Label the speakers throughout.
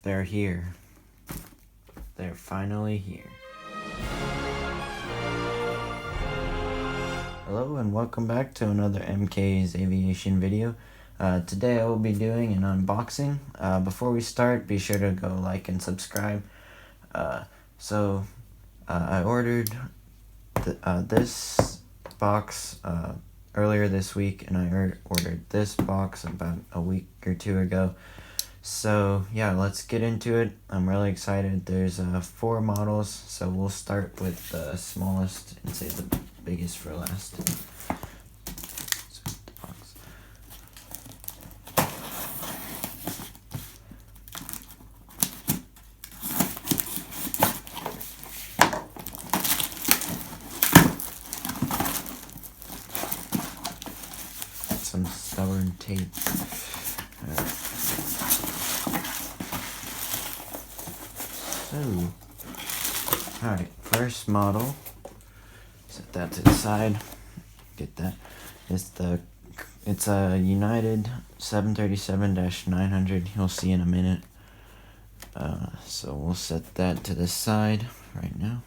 Speaker 1: They're here. They're finally here. Hello and welcome back to another MK's Aviation video. Today I will be doing an unboxing. Before we start, be sure to go like and subscribe. I ordered this box earlier this week, and I ordered this box about a week or two ago. So yeah, let's get into it. I'm really excited. There's 4 models, so we'll start with the smallest and save the biggest for last. Some stubborn tape. Alright, first model. Set that to the side. Get that. It's a United 737-900. You'll see in a minute. So we'll set that to the side right now.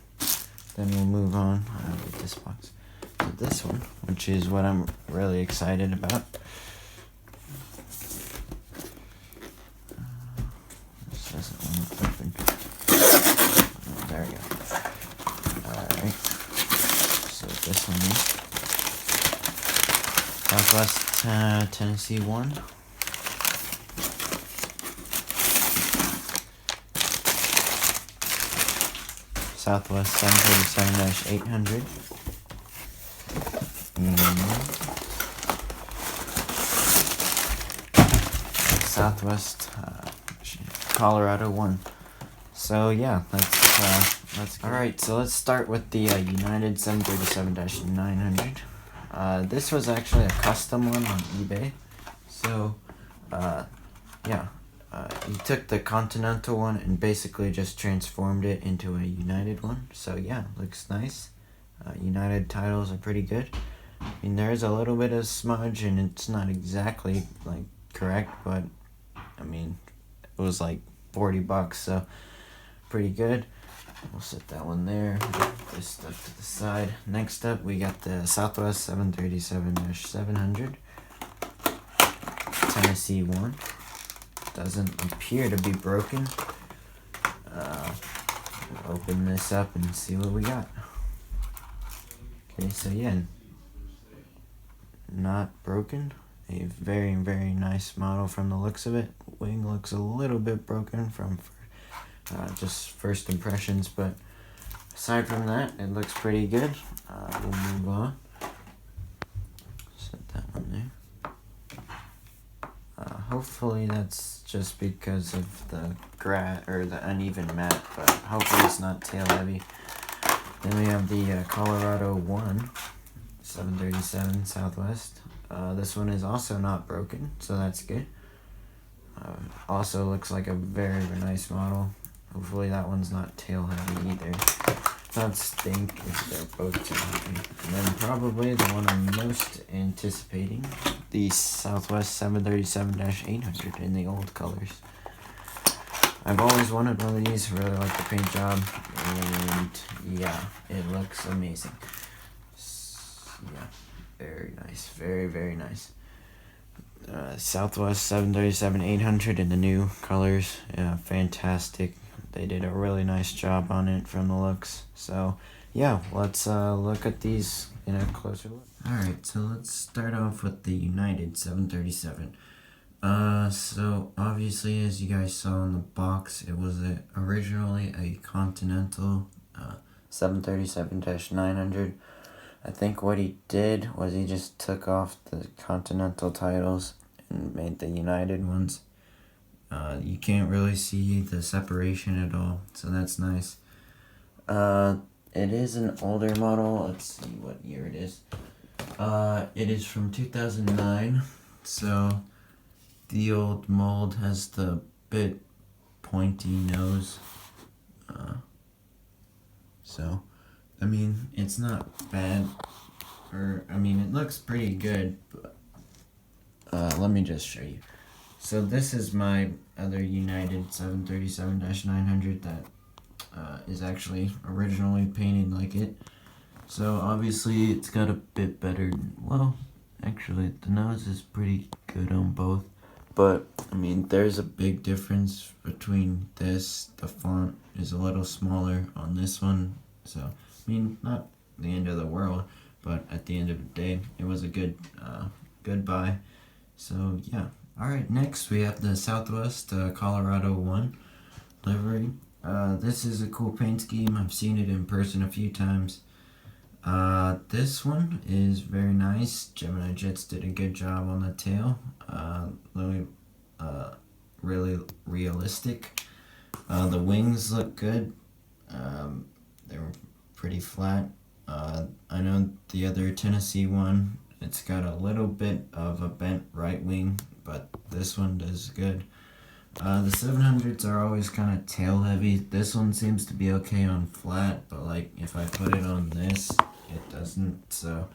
Speaker 1: Then we'll move on with this box to this one, which is what I'm really excited about. This doesn't want to open. There we go. Alright. So this one is Southwest Tennessee 1. Southwest 737-800. Southwest Colorado 1. So yeah, let's go. Alright, so let's start with the United 737-900. This was actually a custom one on eBay. So he took the Continental one and basically just transformed it into a United one. So yeah, looks nice. United titles are pretty good. I mean, there is a little bit of smudge and it's not exactly like correct, but I mean, it was like $40, so pretty good. We'll set that one there. This stuff to the side. Next up, we got the Southwest 737-700 Tennessee 1. Doesn't appear to be broken. We'll open this up and see what we got. Okay, so yeah, not broken. A very, very nice model from the looks of it. Wing looks a little bit broken from just first impressions, but aside from that, it looks pretty good. We'll move on. Set that one there. Hopefully that's just because of the the uneven mat, but hopefully it's not tail heavy. Then we have the Colorado 1 737 Southwest. This one is also not broken, so that's good. Also looks like a very, very nice model. Hopefully that one's not tail heavy either. That stink if they're both tail heavy. And then probably the one I'm most anticipating, the Southwest 737-800 in the old colors. I've always wanted one of these, really like the paint job, and yeah, it looks amazing. Yeah, very nice, very, very nice. Southwest 737-800 in the new colors, yeah, fantastic. They did a really nice job on it from the looks. So yeah, let's look at these in a closer look. Alright, so let's start off with the United 737. So obviously, as you guys saw in the box, it was originally a Continental 737-900. I think what he did was he just took off the Continental titles and made the United ones. You can't really see the separation at all, so that's nice. It is an older model. Let's see what year it is. It is from 2009, so the old mold has the bit pointy nose. So, I mean, it's not bad. It looks pretty good, but let me just show you. So this is my other United 737-900 that is actually originally painted like it. So obviously it's got a bit better, well, actually the nose is pretty good on both. But, I mean, there's a big difference between this. The font is a little smaller on this one. So, I mean, not the end of the world, but at the end of the day, it was a good buy. So, yeah. Alright, next we have the Southwest Colorado 1 livery. This is a cool paint scheme. I've seen it in person a few times. This one is very nice. Gemini Jets did a good job on the tail. Really realistic. The wings look good. They were pretty flat. I know the other Tennessee one, it's got a little bit of a bent right wing, but this one does good. The 700s are always kind of tail heavy. This one seems to be okay on flat, but like if I put it on this, it doesn't. So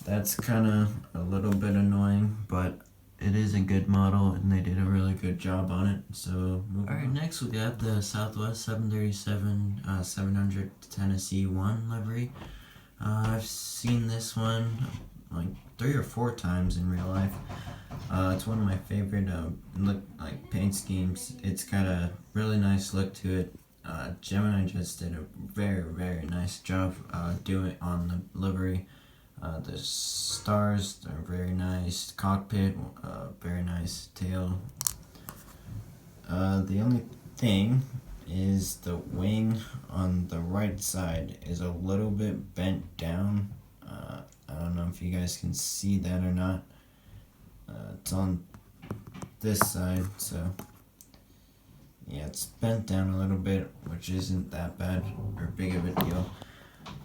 Speaker 1: that's kind of a little bit annoying, but it is a good model and they did a really good job on it. So alright, next we got the Southwest 737 700 Tennessee 1 livery. I've seen this one like 3 or 4 times in real life. It's one of my favorite paint schemes. It's got a really nice look to it. Gemini just did a very nice job doing on the livery. The stars are very nice. Cockpit, very nice tail. The only thing is the wing on the right side is a little bit bent down. I don't know if you guys can see that or not. It's on this side, so yeah, it's bent down a little bit, which isn't that bad or big of a deal.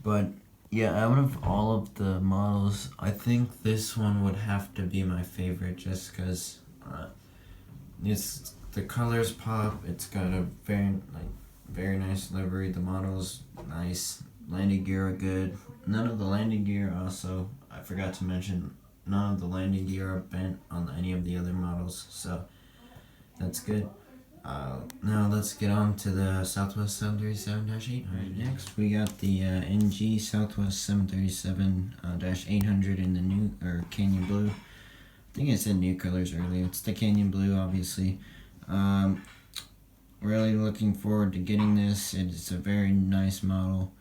Speaker 1: But yeah, out of all of the models, I think this one would have to be my favorite just because the colors pop. It's got a very nice livery. The model's nice. Landing gear are good. None of the landing gear also, I forgot to mention, none of the landing gear are bent on any of the other models, so that's good. Now let's get on to the Southwest 737-800. Alright, next we got the NG Southwest 737-800 in the new, or Canyon Blue. I think I said new colors earlier. It's the Canyon Blue, obviously. Really looking forward to getting this. It's a very nice model.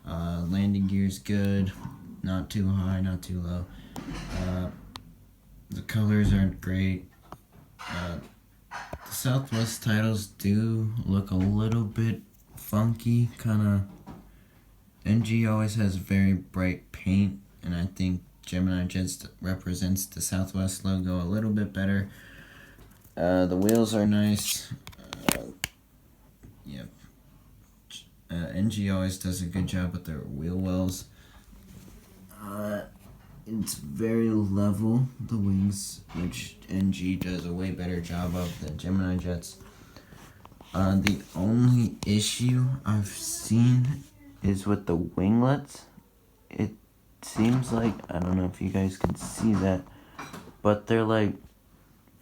Speaker 1: Landing gear's good. Not too high, not too low. The colors aren't great. The Southwest titles do look a little bit funky, kinda. NG always has very bright paint, and I think Gemini just represents the Southwest logo a little bit better. The wheels are nice. Yep. NG always does a good job with their wheel wells. It's very level, the wings, which NG does a way better job of than Gemini Jets. The only issue I've seen is with the winglets. It seems like, I don't know if you guys can see that, but they're like,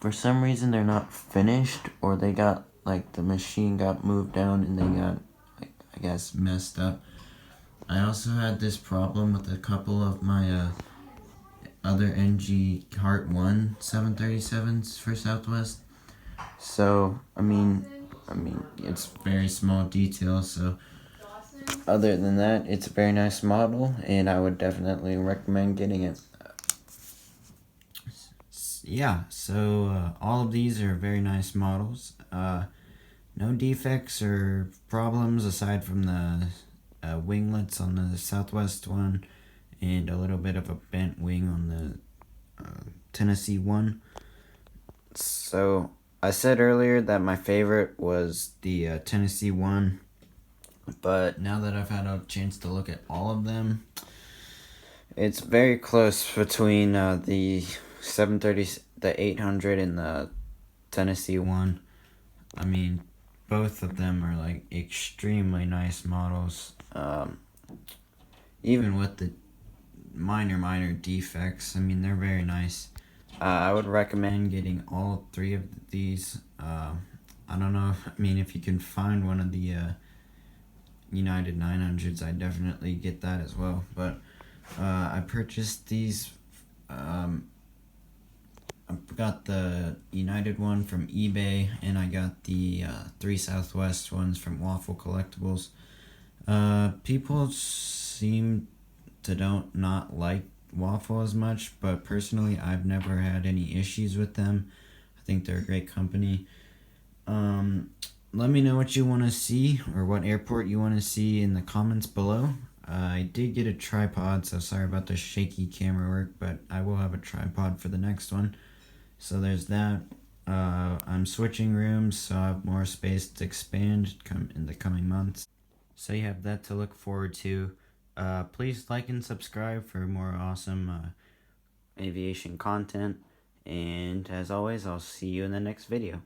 Speaker 1: for some reason they're not finished, or they got, like, the machine got moved down and they got, like, I guess, messed up. I also had this problem with a couple of my other NG Heart 1 737s for Southwest. So, I mean, it's very small detail, so other than that, it's a very nice model, and I would definitely recommend getting it. Yeah, so all of these are very nice models. No defects or problems aside from the winglets on the Southwest one, and a little bit of a bent wing on the Tennessee one. So I said earlier that my favorite was the Tennessee one, but now that I've had a chance to look at all of them, it's very close between the 730, the 800, and the Tennessee one. I mean, both of them are like extremely nice models. Even with the minor defects, I mean, they're very nice. I would recommend getting all 3 of these. I don't know, if you can find one of the United 900s, I definitely get that as well. But I purchased these. I got the United one from eBay, and I got the 3 Southwest ones from Waffle Collectibles. People seem to don't not like Waffle as much, but personally I've never had any issues with them. I think they're a great company. Let me know what you want to see or what airport you want to see in the comments below. I did get a tripod, so sorry about the shaky camera work, but I will have a tripod for the next one. So there's that. I'm switching rooms, so I have more space to expand in the coming months. So you have that to look forward to. Please like and subscribe for more awesome aviation content. And as always, I'll see you in the next video.